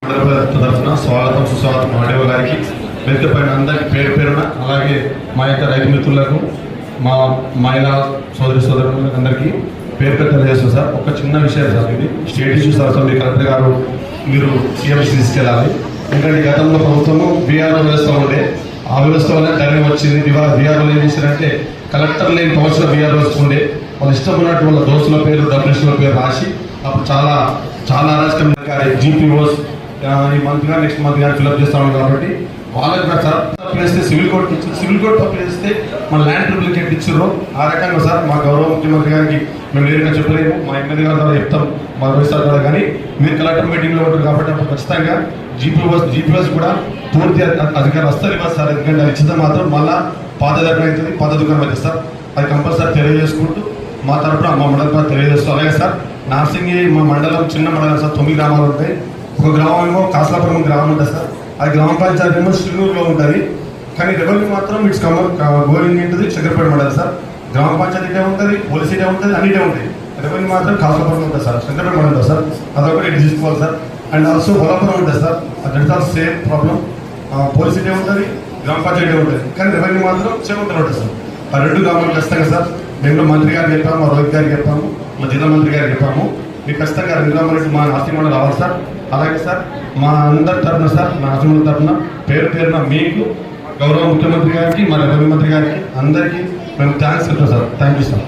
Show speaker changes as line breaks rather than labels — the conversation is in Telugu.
తరఫున స్వాగతం సుస్వాగతం ఆడియో గారికి వేదిక పైన అందరికీ పేరు పేరున అలాగే మా యొక్క రైతు మిత్రులకు మా మహిళా సోదరులకు అందరికీ పేరు పేరు తెలియజేస్తాం సార్. ఒక చిన్న విషయం సార్, ఇది స్టేట్ ఇష్యూ సార్. మీ కలెక్టర్ గారు మీరు సీఎంసీ తీసుకెళ్ళాలి. ఎందుకంటే గతంలో ప్రభుత్వము బీఆర్ఓ వ్యవస్థ ఉండే, ఆ వ్యవస్థ వల్ల ధైర్యం వచ్చింది. బీఆర్ఓ ఏం చేశారంటే కలెక్టర్ లేని పవర్స్లో బీఆర్ఓస్ ఉండే వాళ్ళు ఇష్టం ఉన్నట్టు వాళ్ళ దోస్తుల పేరు డబ్బుల పేరు రాసి అప్పుడు చాలా చాలా అరాచకం జీపీఓస్ ఈ మంత్ కానీ నెక్స్ట్ మంత్ కానీ ఫిల్అప్ చేస్తాము. కాబట్టి వాళ్ళకి సార్ తప్పు చేస్తే సివిల్ కోర్ట్ తప్పు చేస్తే మన ల్యాండ్ ట్రిబ్యునల్ ఇచ్చారు. ఆ రకంగా సార్ మా గౌరవ ముఖ్యమంత్రి గారికి మేము నేరుగా చెప్పలేము, మా ఎమ్మెల్యే గారి ద్వారా చెప్తాం, మా వైఎస్ఆర్ ద్వారా. కానీ మీరు కలెక్టర్ మీటింగ్లో ఉంటారు కాబట్టి అప్పుడు ఖచ్చితంగా జీపీఎస్ కూడా పూర్తి అధికారులు వస్తారు ఇవ్వాలి సార్. ఎందుకంటే అది ఇచ్చితే మాత్రం మళ్ళీ పాత దగ్గర అవుతుంది, పాత దుకాణం అవుతుంది సార్. అది కంపల్సరీ తెలియజేసుకుంటూ మా తరఫున మా మండలం తెలియజేస్తూ, అలాగే సార్ నార్సింగి మా మండలం చిన్న మండలం సార్, 9 గ్రామాలు ఉంటాయి. ఒక గ్రామం ఏమో కాసలాపురం గ్రామం ఉంటుంది సార్, అది గ్రామ పంచాయతీ ఏమో శ్రీనూరులో ఉంటుంది. కానీ రెవెన్యూ మాత్రం ఇట్స్ గోరింగ్ ఉంటుంది చక్రపేట మండలి సార్. గ్రామ పంచాయతీ ఉంటుంది, పోలీస్ ఏటే ఉంటుంది, అన్నిటే ఉంటాయి. రెవెన్యూ మాత్రం కాసలాపురం ఉంటుంది సార్, చక్రపేట మండలి ఉంటుంది సార్. అదొకటి ఇటు తీసుకోవాలి సార్. అండ్ ఆల్సో పొలాపురం ఉంటుంది సార్, అది ఆల్సో సేమ్ ప్రాబ్లం. పోలీస్ ఏటే ఉంటుంది, గ్రామ పంచాయతీ ఉంటుంది, కానీ రెవెన్యూ మాత్రం చేపట్టలు ఉంటుంది సార్. ఆ 2 గ్రామాలు ఖచ్చితంగా సార్ మేము మంత్రి గారికి చెప్పాము, మా రోహిత్ గారికి చెప్పాము, మా జిల్లా మంత్రి గారికి చెప్పాము. మీకు ఖచ్చితంగా 2 గ్రామాలు మా నరసింహ రావాలి సార్. అలాగే సార్ మా అందరి తరఫున సార్, మా నరసింహ తరఫున పేరు పేరున మీకు గౌరవ ముఖ్యమంత్రి గారికి, మా రెవెన్యూ మంత్రి గారికి అందరికీ మేము థ్యాంక్స్ చెప్తాం సార్. Thank you sir.